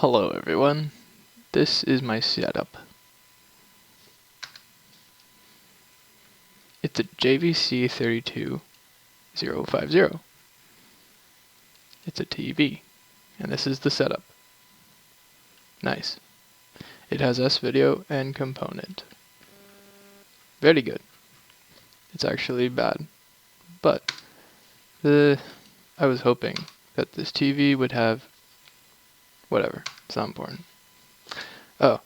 Hello everyone, this is my setup. It's a JVC AV32050. It's a TV, and this is the setup. Nice. It has S-video and component. Very good. It's actually bad, but I was hoping that this TV would have whatever. It's not important. Oh,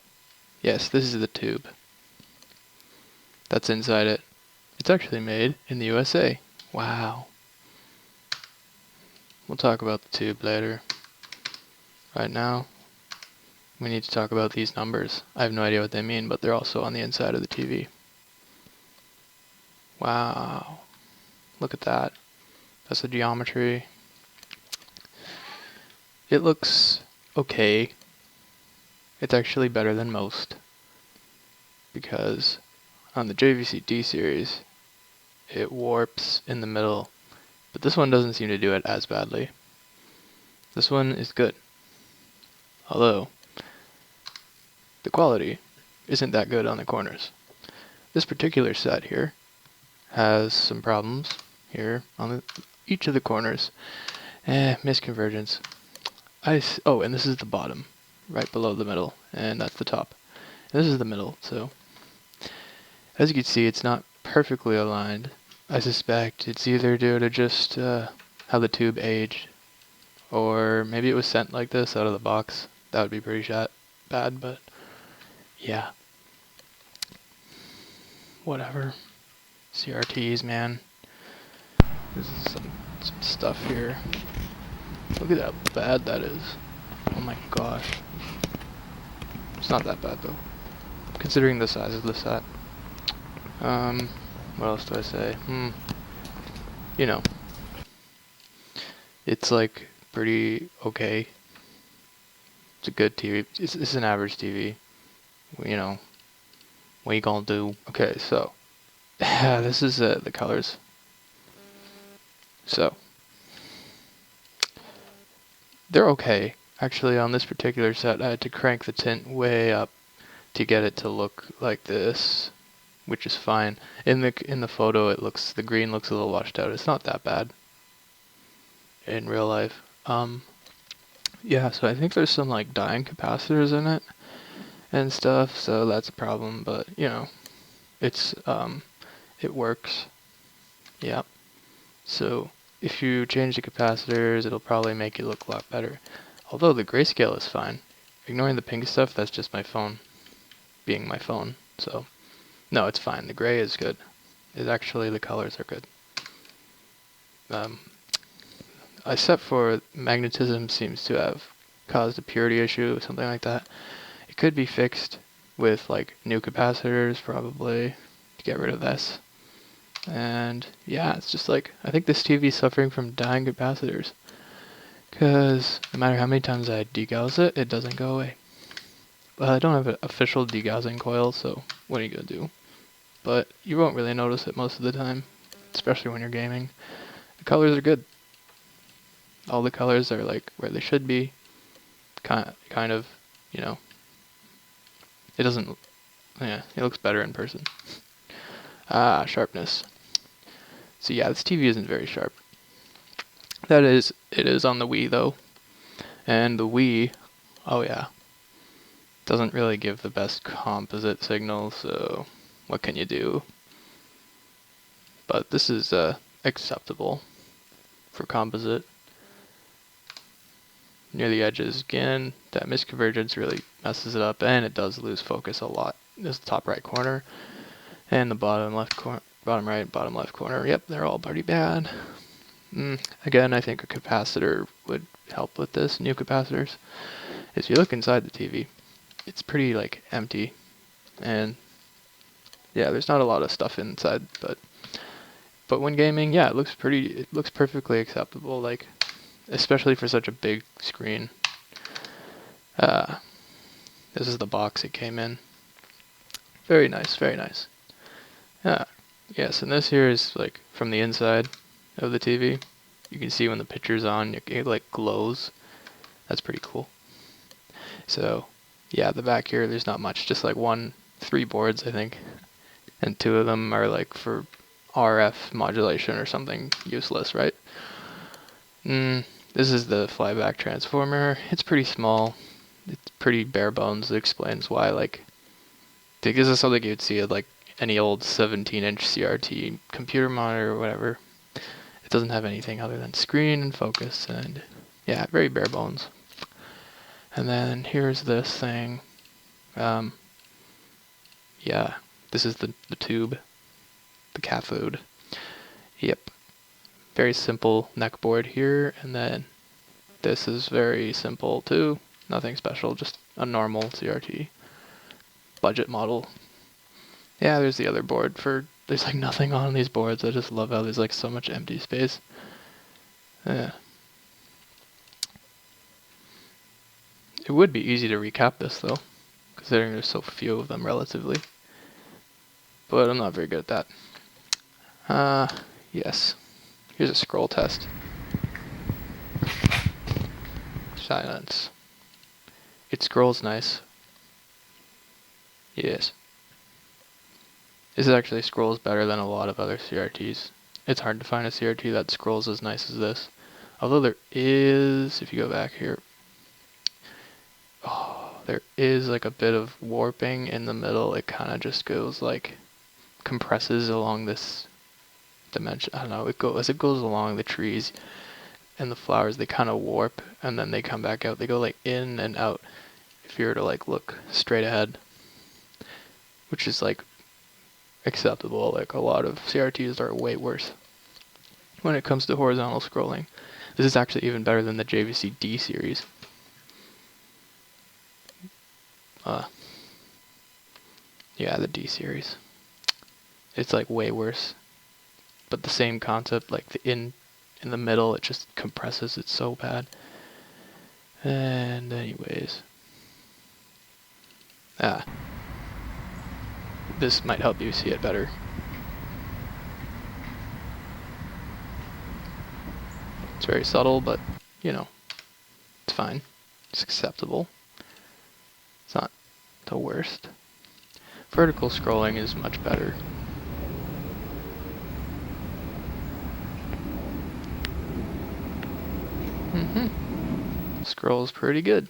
yes, this is the tube that's inside it. It's actually made in the USA. Wow. We'll talk about the tube later. Right now, we need to talk about these numbers. I have no idea what they mean, but they're also on the inside of the TV. Wow. Look at that. That's the geometry. It looks okay. It's actually better than most, because on the JVC D series, it warps in the middle, but this one doesn't seem to do it as badly. This one is good, although the quality isn't that good on the corners. This particular set here has some problems here on each of the corners. Misconvergence. Oh, and this is the bottom, right below the middle, and that's the top. And this is the middle, so as you can see, it's not perfectly aligned. I suspect it's either due to just how the tube aged, or maybe it was sent like this out of the box. That would be pretty bad, but yeah. Whatever. CRTs, man. This is some stuff here. Look at how bad that is. Oh my gosh. It's not that bad though, considering the size of the set. What else do I say? You know, it's like pretty okay. It's a good TV. It's an average TV. You know, what you gonna do? Okay, so this is the colors. So they're okay. Actually, on this particular set, I had to crank the tint way up to get it to look like this, which is fine. In the photo, the green looks a little washed out. It's not that bad in real life. Yeah, so I think there's some like dyeing capacitors in it and stuff, so that's a problem, but you know, it's it works. Yeah. So if you change the capacitors, it'll probably make it look a lot better. Although the grayscale is fine. Ignoring the pink stuff, that's just my phone being my phone. So no, it's fine. The gray is good. It's actually, the colors are good. I set for magnetism seems to have caused a purity issue, something like that. It could be fixed with like new capacitors probably to get rid of this. And yeah, it's just like, I think this TV is suffering from dying capacitors, because no matter how many times I degauss it, it doesn't go away. Well, I don't have an official degaussing coil, so what are you gonna do? But you won't really notice it most of the time, especially when you're gaming. The colors are good. All the colors are like where they should be. Kind of, you know. It doesn't, yeah, it looks better in person. Sharpness. So yeah, this TV isn't very sharp. It is on the Wii though. And the Wii, oh yeah, doesn't really give the best composite signal, so what can you do? But this is acceptable for composite. Near the edges, again, that misconvergence really messes it up, and it does lose focus a lot. This is the top right corner, and the bottom left corner, bottom right, bottom left corner. Yep, they're all pretty bad. Again, I think a capacitor would help with this. New capacitors. If you look inside the TV, it's pretty like empty, and yeah, there's not a lot of stuff inside. But when gaming, yeah, it looks perfectly acceptable. Like, especially for such a big screen. This is the box it came in. Very nice, very nice. Yes, and this here is like from the inside of the TV. You can see when the picture's on, it like glows. That's pretty cool. So yeah, the back here, there's not much, just like 3 boards, I think. And 2 of them are like for RF modulation or something useless, right? This is the Flyback Transformer. It's pretty small. It's pretty bare bones. It explains why, like, this is something you'd see at like any old 17-inch CRT computer monitor or whatever. It doesn't have anything other than screen and focus, and yeah, very bare bones. And then here's this thing. Yeah, this is the tube, the cathode. Yep. Very simple neck board here, and then this is very simple too. Nothing special, just a normal CRT budget model. Yeah, there's the other board there's like nothing on these boards. I just love how there's like so much empty space. Yeah. It would be easy to recap this though, considering there's so few of them relatively. But I'm not very good at that. Yes. Here's a scroll test. Silence. It scrolls nice. Yes. This actually scrolls better than a lot of other CRTs. It's hard to find a CRT that scrolls as nice as this. Although there is, if you go back here, there is like a bit of warping in the middle. It kind of just goes like, compresses along this dimension. I don't know, as it goes along the trees and the flowers, they kind of warp and then they come back out. They go like in and out if you were to like look straight ahead, which is like acceptable. Like a lot of CRTs are way worse when it comes to horizontal scrolling. This is actually even better than the JVC D series. Yeah, the D series. It's like way worse. But the same concept, like the in the middle, it just compresses. It's so bad. And anyways. This might help you see it better. It's very subtle, but, you know, it's fine. It's acceptable. It's not the worst. Vertical scrolling is much better. Scrolls pretty good.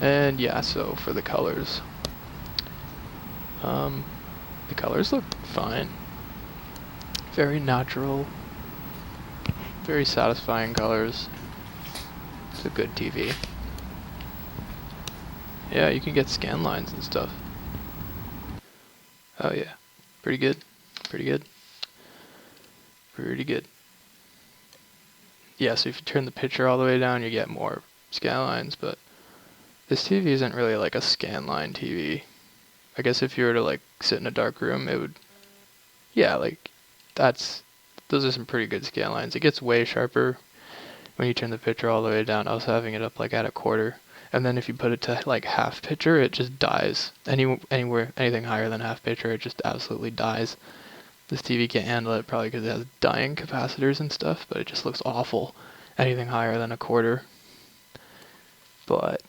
And yeah, so for the colors. The colors look fine. Very natural. Very satisfying colors. It's a good TV. Yeah, you can get scan lines and stuff. Oh yeah. Pretty good. Pretty good. Pretty good. Yeah, so if you turn the picture all the way down, you get more scan lines, but this TV isn't really like a scan line TV. I guess if you were to like sit in a dark room, it would, yeah, like those are some pretty good scan lines. It gets way sharper when you turn the picture all the way down. I was having it up like at a quarter, and then if you put it to like half picture, it just dies. Anything higher than half picture, it just absolutely dies. This TV can't handle it probably because it has dying capacitors and stuff, but it just looks awful. Anything higher than a quarter. But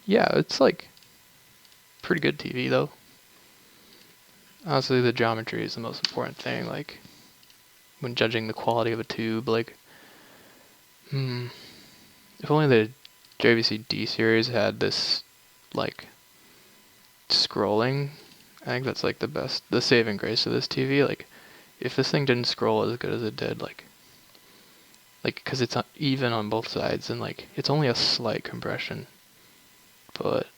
yeah, it's like pretty good TV though. Honestly, the geometry is the most important thing. Like when judging the quality of a tube, like if only the JVC D series had this like scrolling. I think that's like the saving grace of this TV. Like if this thing didn't scroll as good as it did, like because it's even on both sides and like it's only a slight compression, but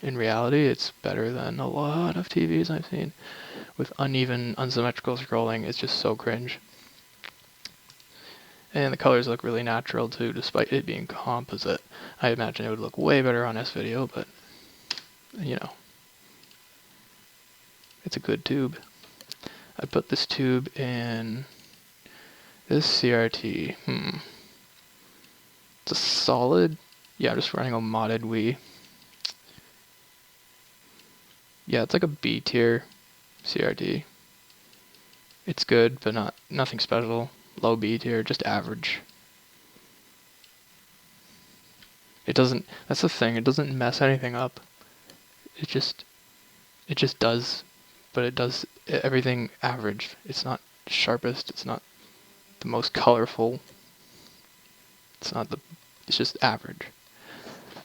in reality it's better than a lot of TVs I've seen with uneven, unsymmetrical scrolling. It's just so cringe. And the colors look really natural too, despite it being composite. I imagine it would look way better on S-Video, but you know, it's a good tube. I put this tube in this CRT. It's a solid. Yeah, I'm just running a modded Wii. Yeah, it's like a B tier CRT. It's good, but nothing special. Low B tier, just average. It doesn't, that's the thing, it doesn't mess anything up. It just does, but it does everything average. It's not sharpest, it's not the most colorful, it's not the, it's just average.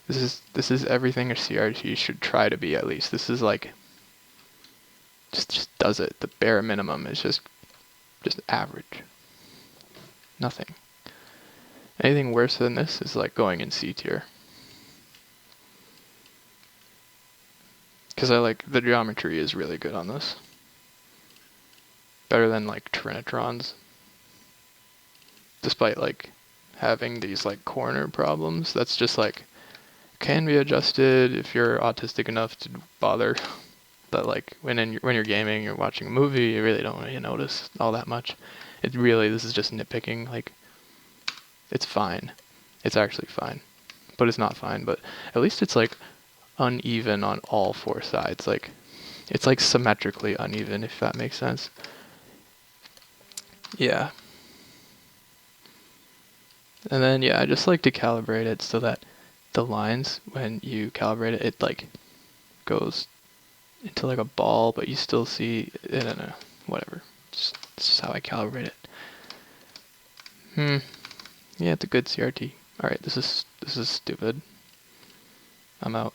This is everything a CRT should try to be, at least. This is like, just does it. The bare minimum is just average. Nothing. Anything worse than this is like going in C tier. Because I like, the geometry is really good on this. Better than like Trinitrons. Despite like having these like corner problems, that's just like, can be adjusted if you're autistic enough to bother. But like when you're gaming, you're watching a movie, you really don't really notice all that much. It really, this is just nitpicking. Like, it's fine. It's actually fine. But it's not fine. But at least it's like uneven on all four sides. Like, it's like symmetrically uneven, if that makes sense. Yeah. And then yeah, I just like to calibrate it so that the lines, when you calibrate it, it like goes into like a ball, but you still see, I don't know, whatever. It's just how I calibrate it. Yeah, it's a good CRT. Alright, this is stupid. I'm out.